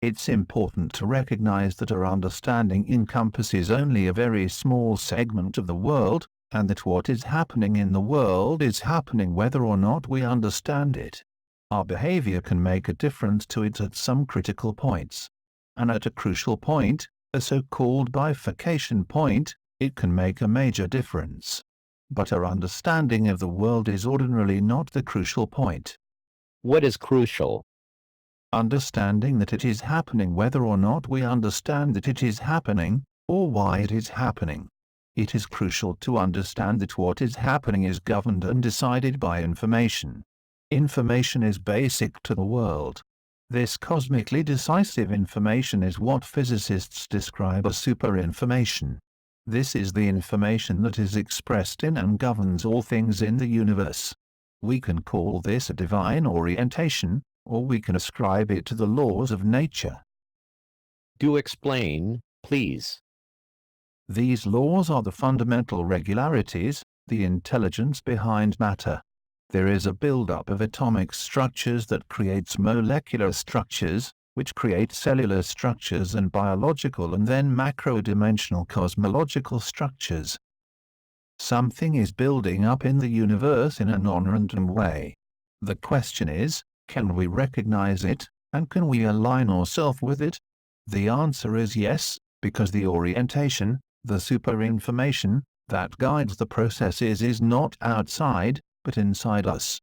It's important to recognize that our understanding encompasses only a very small segment of the world, and that what is happening in the world is happening whether or not we understand it. Our behavior can make a difference to it at some critical points. And at a crucial point, a so-called bifurcation point, it can make a major difference. But our understanding of the world is ordinarily not the crucial point. What is crucial? Understanding that it is happening whether or not we understand that it is happening, or why it is happening. It is crucial to understand that what is happening is governed and decided by information. Information is basic to the world. This cosmically decisive information is what physicists describe as superinformation. This is the information that is expressed in and governs all things in the universe. We can call this a divine orientation, or we can ascribe it to the laws of nature. Do explain, please. These laws are the fundamental regularities, the intelligence behind matter. There is a buildup of atomic structures that creates molecular structures, which create cellular structures and biological and then macro-dimensional cosmological structures. Something is building up in the universe in a non-random way. The question is, can we recognize it, and can we align ourselves with it? The answer is yes, because the orientation, the superinformation, that guides the processes is not outside, but inside us.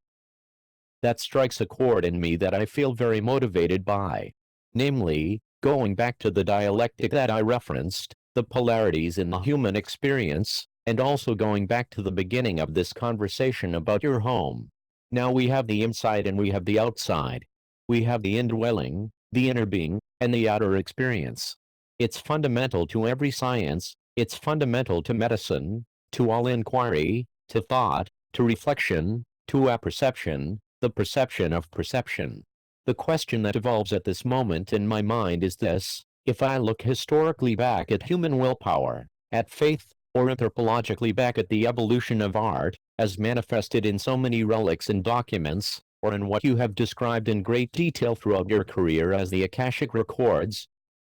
That strikes a chord in me that I feel very motivated by. Namely, going back to the dialectic that I referenced, the polarities in the human experience, and also going back to the beginning of this conversation about your home. Now we have the inside and we have the outside. We have the indwelling, the inner being, and the outer experience. It's fundamental to every science, it's fundamental to medicine, to all inquiry, to thought, to reflection, to apperception, the perception of perception. The question that evolves at this moment in my mind is this: if I look historically back at human willpower, at faith, or anthropologically back at the evolution of art, as manifested in so many relics and documents, or in what you have described in great detail throughout your career as the Akashic Records,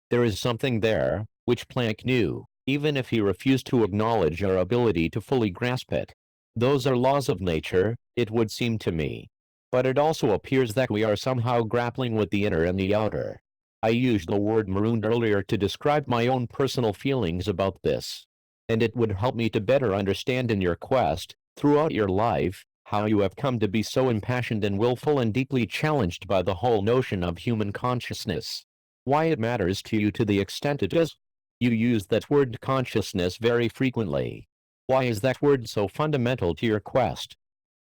there is something there, which Planck knew, even if he refused to acknowledge our ability to fully grasp it. Those are laws of nature, it would seem to me. But it also appears that we are somehow grappling with the inner and the outer. I used the word marooned earlier to describe my own personal feelings about this. And it would help me to better understand in your quest, throughout your life, how you have come to be so impassioned and willful and deeply challenged by the whole notion of human consciousness. Why it matters to you to the extent it does. You use that word consciousness very frequently. Why is that word so fundamental to your quest?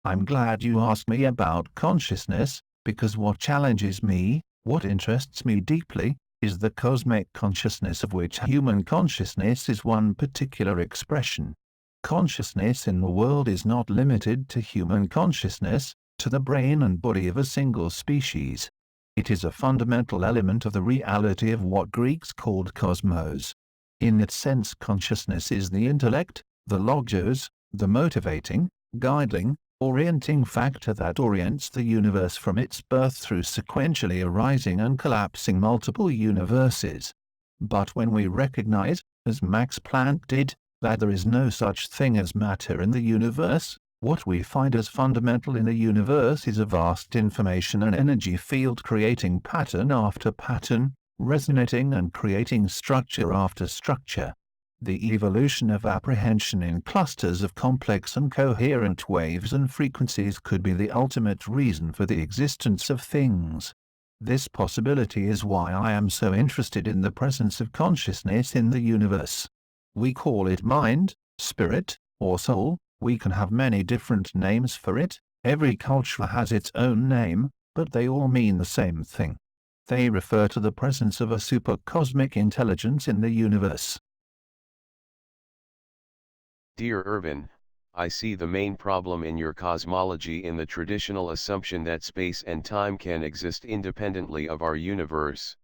I'm glad you asked me about consciousness, because what challenges me, what interests me deeply, is the cosmic consciousness of which human consciousness is one particular expression. Consciousness in the world is not limited to human consciousness, to the brain and body of a single species. It is a fundamental element of the reality of what Greeks called cosmos. In that sense, consciousness is the intellect, the logos, the motivating, guiding, orienting factor that orients the universe from its birth through sequentially arising and collapsing multiple universes. But when we recognize, as Max Planck did, that there is no such thing as matter in the universe, what we find as fundamental in the universe is a vast information and energy field creating pattern after pattern, resonating and creating structure after structure. The evolution of apprehension in clusters of complex and coherent waves and frequencies could be the ultimate reason for the existence of things. This possibility is why I am so interested in the presence of consciousness in the universe. We call it mind, spirit, or soul. We can have many different names for it. Every culture has its own name, but they all mean the same thing. They refer to the presence of a supercosmic intelligence in the universe. Dear Ervin, I see the main problem in your cosmology in the traditional assumption that space and time can exist independently of our universe.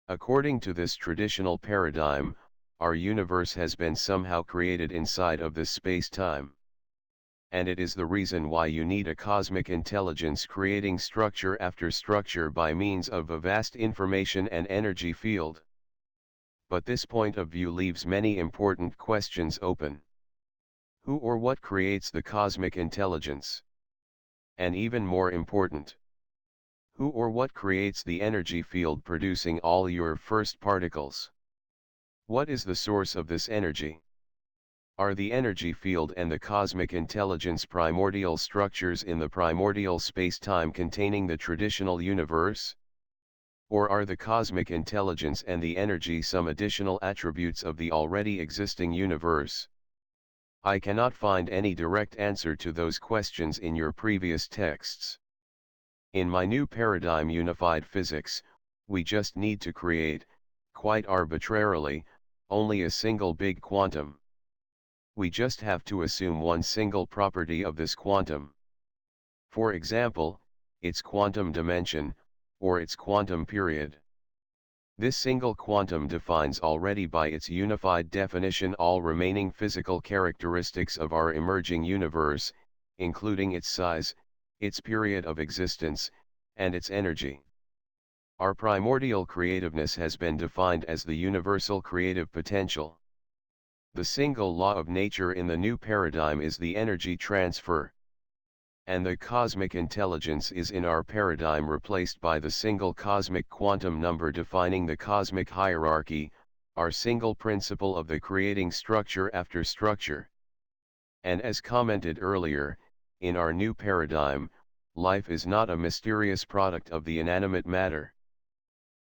According to this traditional paradigm, our universe has been somehow created inside of this space-time. And it is the reason why you need a cosmic intelligence creating structure after structure by means of a vast information and energy field. But this point of view leaves many important questions open. Who or what creates the cosmic intelligence? And even more important, who or what creates the energy field producing all your first particles? What is the source of this energy? Are the energy field and the cosmic intelligence primordial structures in the primordial space-time containing the traditional universe? Or are the cosmic intelligence and the energy some additional attributes of the already existing universe? I cannot find any direct answer to those questions in your previous texts. In my new paradigm unified physics, we just need to create, quite arbitrarily, only a single big quantum. We just have to assume one single property of this quantum. For example, its quantum dimension, or its quantum period. This single quantum defines already by its unified definition all remaining physical characteristics of our emerging universe, including its size, its period of existence, and its energy. Our primordial creativeness has been defined as the universal creative potential. The single law of nature in the new paradigm is the energy transfer. And the cosmic intelligence is in our paradigm replaced by the single cosmic quantum number defining the cosmic hierarchy, our single principle of the creating structure after structure. And as commented earlier, in our new paradigm, life is not a mysterious product of the inanimate matter.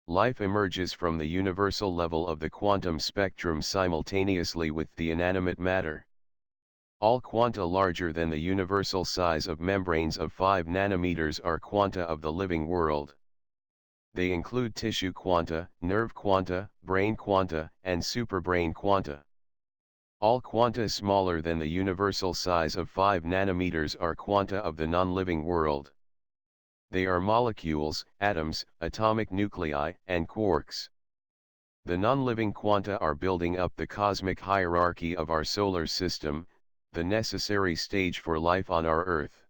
Life emerges from the universal level of the quantum spectrum simultaneously with the inanimate matter. All quanta larger than the universal size of membranes of 5 nanometers are quanta of the living world. They include tissue quanta, nerve quanta, brain quanta, and superbrain quanta. All quanta smaller than the universal size of 5 nanometers are quanta of the non-living world. They are molecules, atoms, atomic nuclei, and quarks. The non-living quanta are building up the cosmic hierarchy of our solar system, the necessary stage for life on our Earth.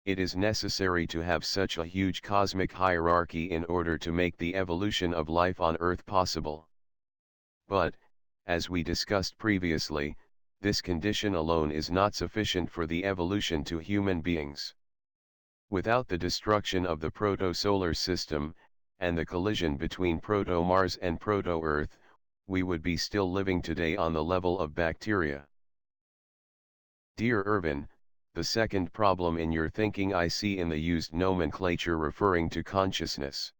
It is necessary to have such a huge cosmic hierarchy in order to make the evolution of life on Earth possible. But, as we discussed previously, this condition alone is not sufficient for the evolution to human beings. Without the destruction of the proto-solar system, and the collision between proto-Mars and proto-Earth, we would be still living today on the level of bacteria. Dear Ervin, the second problem in your thinking I see in the used nomenclature referring to consciousness.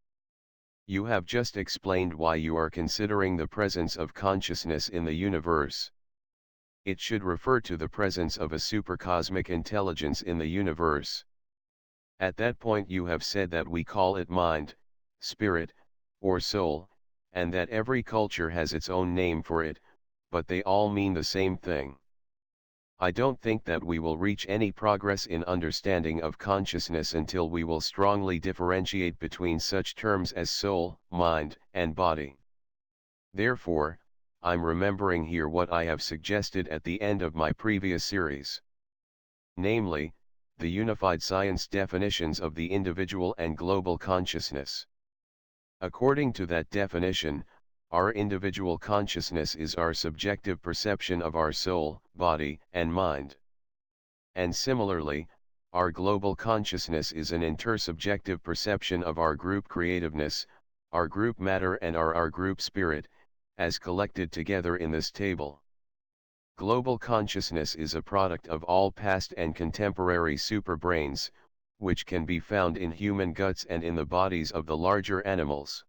You have just explained why you are considering the presence of consciousness in the universe. It should refer to the presence of a supercosmic intelligence in the universe. At that point you have said that we call it mind, spirit, or soul, and that every culture has its own name for it, but they all mean the same thing. I don't think that we will reach any progress in understanding of consciousness until we will strongly differentiate between such terms as soul, mind, and body. Therefore, I'm remembering here what I have suggested at the end of my previous series. Namely, the unified science definitions of the individual and global consciousness. According to that definition, our individual consciousness is our subjective perception of our soul, body, and mind. And similarly, our global consciousness is an intersubjective perception of our group creativeness, our group matter and our group spirit, as collected together in this table. Global consciousness is a product of all past and contemporary superbrains, which can be found in human guts and in the bodies of the larger animals.